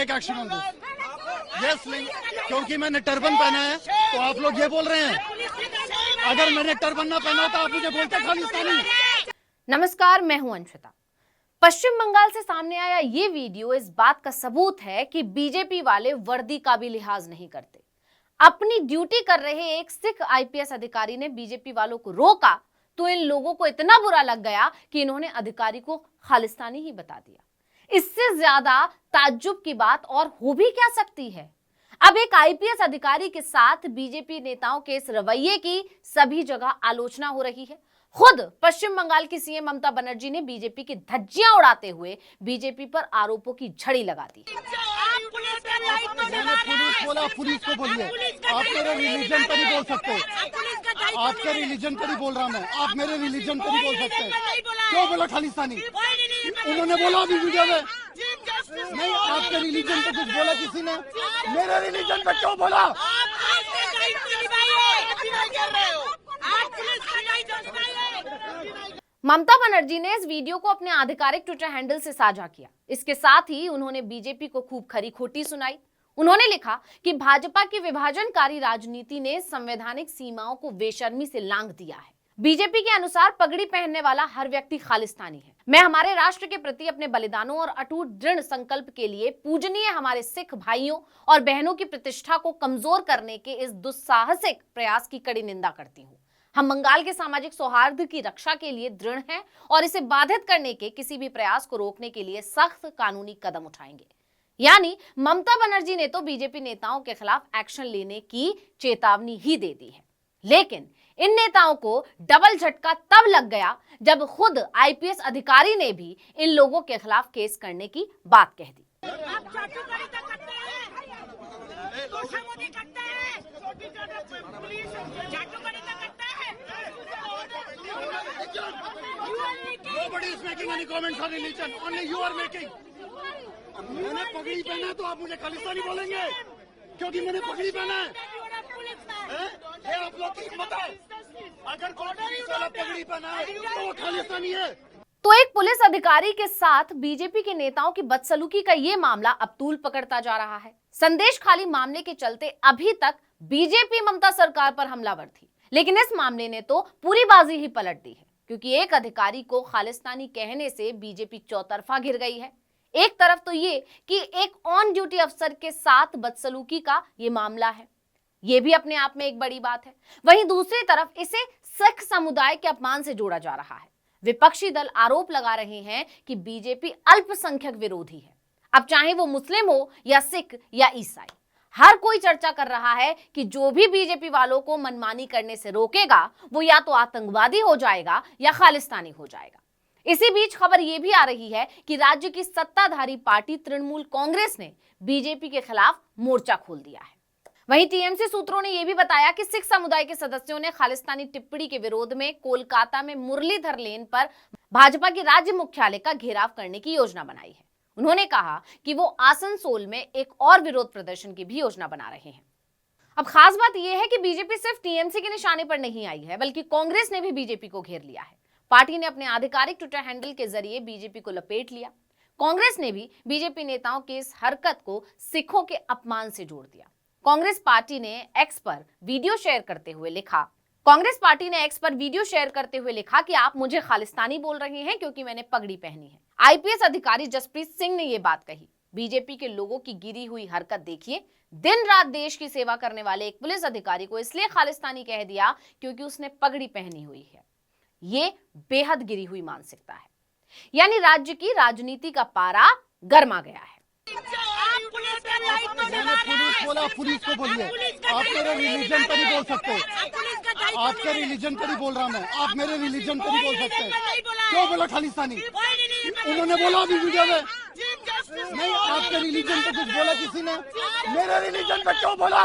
Take action on this. Yes, क्योंकि मैंने turban पहना है तो आप लोग ये बोल रहे हैं। अगर मैंने टर्बन ना पहना तो आप मुझे बोलते खालिस्तानी। नमस्कार, मैं हूं अंशिता। पश्चिम बंगाल से सामने आया ये वीडियो इस बात का सबूत है कि बीजेपी वाले वर्दी का भी लिहाज नहीं करते। अपनी ड्यूटी कर रहे एक सिख आईपीएस अधिकारी ने बीजेपी वालों को रोका तो इन लोगों को इतना बुरा लग गया कि इन्होंने अधिकारी को खालिस्तानी ही बता दिया। इससे ज्यादा ताज्जुब की बात और हो भी क्या सकती है। अब एक आईपीएस अधिकारी के साथ बीजेपी नेताओं के इस रवैये की सभी जगह आलोचना हो रही है। खुद पश्चिम बंगाल की सीएम ममता बनर्जी ने बीजेपी की धज्जियां उड़ाते हुए बीजेपी पर आरोपों की झड़ी लगा दी। मैंने पुलिस बोला, पुलिस को बोलिए। आप मेरे रिलीजन पर नहीं बोल सकते। आपके रिलीजन पर ही बोल रहा मैं, आप मेरे रिलीजन पर नहीं बोल सकते। क्यों बोला खालिस्तानी? उन्होंने बोला अभी वीडियो में। नहीं, आपके रिलीजन पे कुछ बोला किसी ने? मेरे रिलीजन पे क्यों बोला? ममता बनर्जी ने इस वीडियो को अपने आधिकारिक ट्विटर हैंडल से साझा किया। इसके साथ ही उन्होंने बीजेपी को खूब खरी खोटी सुनाई। उन्होंने लिखा कि भाजपा की विभाजनकारी राजनीति ने संवैधानिक सीमाओं को बेशर्मी से लांघ दिया है। बीजेपी के अनुसार पगड़ी पहनने वाला हर व्यक्ति खालिस्तानी है। मैं हमारे राष्ट्र के प्रति अपने बलिदानों और अटूट दृढ़ संकल्प के लिए पूजनीय हमारे सिख भाइयों और बहनों की प्रतिष्ठा को कमजोर करने के इस दुस्साहसिक प्रयास की कड़ी निंदा करती हूँ। हम बंगाल के सामाजिक सौहार्द की रक्षा के लिए दृढ़ हैं और इसे बाधित करने के किसी भी प्रयास को रोकने के लिए सख्त कानूनी कदम उठाएंगे। यानी ममता बनर्जी ने तो बीजेपी नेताओं के खिलाफ एक्शन लेने की चेतावनी ही दे दी है, लेकिन इन नेताओं को डबल झटका तब लग गया जब खुद आईपीएस अधिकारी ने भी इन लोगों के खिलाफ केस करने की बात कह दी। Nobody is making any comments on religion. Only you are making. मैंने पगड़ी पहना है तो आप मुझे खालिस्तानी बोलेंगे क्योंकि मैंने पगड़ी पहना है? ये आप लोग की हिम्मत है? अगर पुलिस वाला पगड़ी पहना है तो वो खालिस्तानी है। तो एक पुलिस अधिकारी के साथ बीजेपी के नेताओं की बदसलूकी का ये मामला अब तूल पकड़ता जा रहा है। संदेश खाली मामले के चलते अभी तक बीजेपी ममता सरकार पर हमलावर थी, लेकिन इस मामले ने तो पूरी बाजी ही पलट दी है, क्योंकि एक अधिकारी को खालिस्तानी कहने से बीजेपी चौतरफा घिर गई है। एक तरफ तो ये कि एक ऑन ड्यूटी अफसर के साथ बदसलूकी का ये मामला है, ये भी अपने आप में एक बड़ी बात है। वहीं दूसरी तरफ इसे सिख समुदाय के अपमान से जोड़ा जा रहा है। विपक्षी दल आरोप लगा रहे हैं कि बीजेपी अल्पसंख्यक विरोधी है। अब चाहे वो मुस्लिम हो या सिख या ईसाई, हर कोई चर्चा कर रहा है कि जो भी बीजेपी वालों को मनमानी करने से रोकेगा वो या तो आतंकवादी हो जाएगा या खालिस्तानी हो जाएगा। इसी बीच खबर यह भी आ रही है कि राज्य की सत्ताधारी पार्टी तृणमूल कांग्रेस ने बीजेपी के खिलाफ मोर्चा खोल दिया है। वहीं टीएमसी सूत्रों ने यह भी बताया कि सिख समुदाय के सदस्यों ने खालिस्तानी टिप्पणी के विरोध में कोलकाता में मुरलीधर लेन पर भाजपा के राज्य मुख्यालय का घेराव करने की योजना बनाई है। उन्होंने कहा कि वो आसनसोल में एक और विरोध प्रदर्शन की भी योजना बना रहे हैं। अब खास बात यह है कि बीजेपी सिर्फ टीएमसी के निशाने पर नहीं आई है, बल्कि कांग्रेस ने भी बीजेपी को घेर लिया है। पार्टी ने अपने आधिकारिक ट्विटर हैंडल के जरिए बीजेपी को लपेट लिया। कांग्रेस ने भी बीजेपी नेताओं की इस हरकत को सिखों के अपमान से जोड़ दिया। कांग्रेस पार्टी ने एक्स पर वीडियो शेयर करते हुए लिखा कि आप मुझे खालिस्तानी बोल रहे हैं क्योंकि मैंने पगड़ी पहनी है। आईपीएस अधिकारी जसप्रीत सिंह ने यह बात कही। बीजेपी के लोगों की गिरी हुई हरकत देखिए। दिन रात देश की सेवा करने वाले एक पुलिस अधिकारी को इसलिए खालिस्तानी कह दिया क्योंकि उसने पगड़ी पहनी हुई है। ये बेहद गिरी हुई मानसिकता है। यानी राज्य की राजनीति का पारा गर्मा गया है। मैंने पुलिस बोला, पुलिस को बोलिए। आप मेरे रिलीजन पर नहीं बोल सकते। आपके रिलीजन पर ही बोल रहा मैं, आप मेरे रिलीजन पर नहीं बोल सकते। क्यों बोला खालिस्तानी? उन्होंने बोला अभी वीडियो में। नहीं, आपके रिलीजन पे कुछ बोला किसी ने? मेरे रिलीजन पे क्यों बोला?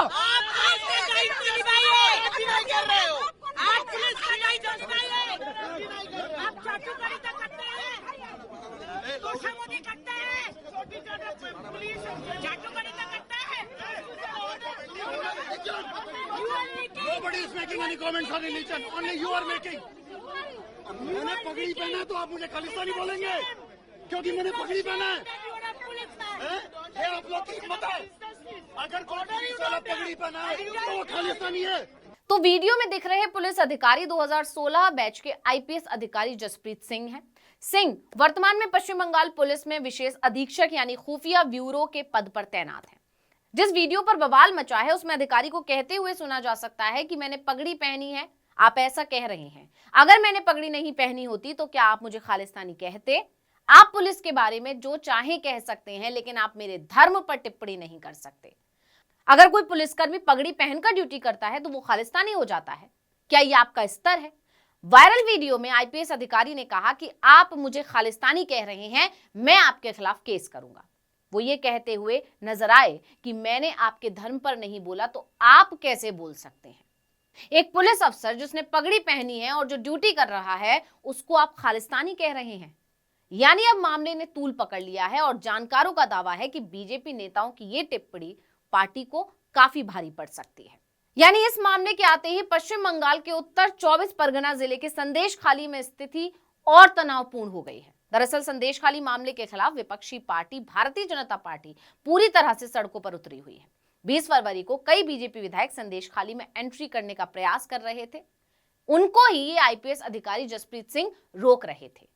Nobody is making any comments on religion. Only you are making. मैंने पगड़ी पहना है तो आप मुझे खालिस्तानी बोलेंगे क्योंकि मैंने पगड़ी पहना है? ये आप लोग की हिम्मत है? अगर कोई पुलिस वाला पगड़ी पहना है तो वो खालिस्तानी है। तो वीडियो में दिख रहे पुलिस अधिकारी 2016 बैच के आईपीएस अधिकारी जसप्रीत सिंह हैं। सिंह वर्तमान में पश्चिम बंगाल पुलिस में विशेष अधीक्षक यानी खुफिया ब्यूरो के पद पर तैनात हैं। जिस वीडियो पर बवाल मचा है उसमें अधिकारी को कहते हुए सुना जा सकता है कि मैंने पगड़ी पहनी है, आप ऐसा कह रहे हैं। अगर मैंने पगड़ी नहीं पहनी होती तो क्या आप मुझे खालिस्तानी कहते? आप पुलिस के बारे में जो चाहे कह सकते हैं, लेकिन आप मेरे धर्म पर टिप्पणी नहीं कर सकते। अगर कोई पुलिसकर्मी पगड़ी पहनकर ड्यूटी करता है तो वो खालिस्तानी हो जाता है? क्या ये आपका स्तर है? वायरल वीडियो में आईपीएस अधिकारी ने कहा कि आप मुझे खालिस्तानी कह रहे हैं, मैं आपके खिलाफ केस करूंगा। वो ये कहते हुए नजर आए कि मैंने आपके धर्म पर नहीं बोला तो आप कैसे बोल सकते हैं? एक पुलिस अफसर जिसने पगड़ी पहनी है और जो ड्यूटी कर रहा है उसको आप खालिस्तानी कह रहे हैं। यानी अब मामले ने तूल पकड़ लिया है और जानकारों का दावा है कि बीजेपी नेताओं की ये टिप्पणी पार्टी को काफी भारी पड़ सकती है। यानी इस मामले के आते ही पश्चिम बंगाल के उत्तर 24 परगना जिले के संदेशखाली में स्थिति और तनावपूर्ण हो गई है। दरअसल संदेशखाली मामले के खिलाफ विपक्षी पार्टी भारतीय जनता पार्टी पूरी तरह से सड़कों पर उतरी हुई है। 20 फरवरी को कई बीजेपी विधायक संदेशखाली में एंट्री करने का प्रयास कर रहे थे। उनको ही ये आईपीएस अधिकारी जसप्रीत सिंह रोक रहे थे,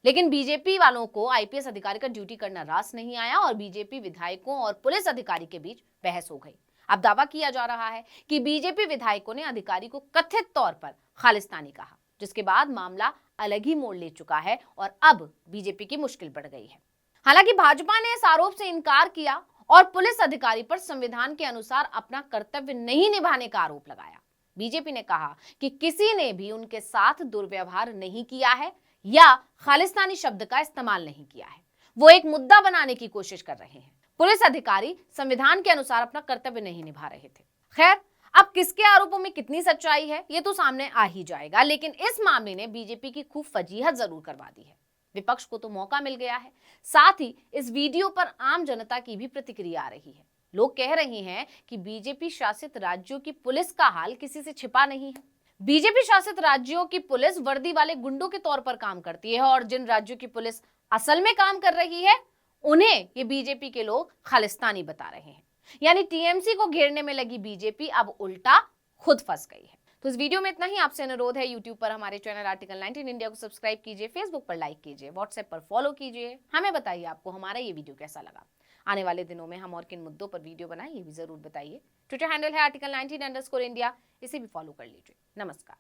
लेकिन बीजेपी वालों को आईपीएस अधिकारी का ड्यूटी करना रास नहीं आया और बीजेपी विधायकों और पुलिस अधिकारी के बीच बहस हो गई। अब दावा किया जा रहा है कि बीजेपी विधायकों ने अधिकारी को कथित तौर पर खालिस्तानी कहा, जिसके बाद मामला अलग ही मोड़ ले चुका है और अब बीजेपी की मुश्किल बढ़ गई है। हालांकि भाजपा ने इस आरोप से इनकार किया और पुलिस अधिकारी पर संविधान के अनुसार अपना कर्तव्य नहीं निभाने का आरोप लगाया। बीजेपी ने कहा कि किसी ने भी उनके साथ दुर्व्यवहार नहीं किया है या खालिस्तानी शब्द का इस्तेमाल नहीं किया है। वो एक मुद्दा बनाने की कोशिश कर रहे हैं। पुलिस अधिकारी संविधान के अनुसार अपना कर्तव्य नहीं निभा रहे थे। खैर, अब किसके आरोपों में कितनी सच्चाई है ये तो सामने आ ही जाएगा, लेकिन इस मामले ने बीजेपी की खूब फजीहत जरूर करवा दी है। विपक्ष को तो मौका मिल गया है। साथ ही इस वीडियो पर आम जनता की भी प्रतिक्रिया आ रही है। लोग कह रहे हैं कि बीजेपी शासित राज्यों की पुलिस का हाल किसी से छिपा नहीं है। बीजेपी शासित राज्यों की पुलिस वर्दी वाले गुंडों के तौर पर काम करती है और जिन राज्यों की पुलिस असल में काम कर रही है उन्हें ये बीजेपी के लोग खालिस्तानी बता रहे हैं। यानी टीएमसी को घेरने में लगी बीजेपी अब उल्टा खुद फंस गई है। तो इस वीडियो में इतना ही। आपसे अनुरोध है, यूट्यूब पर हमारे चैनल आर्टिकल 19 इंडिया को सब्सक्राइब कीजिए, फेसबुक पर लाइक कीजिए, व्हाट्सएप पर फॉलो कीजिए। हमें बताइए आपको हमारा ये वीडियो कैसा लगा। आने वाले दिनों में हम और किन मुद्दों पर वीडियो बनाएं ये भी जरूर बताइए। ट्विटर हैंडल है article19_India, इसे भी फॉलो कर लीजिए। नमस्कार।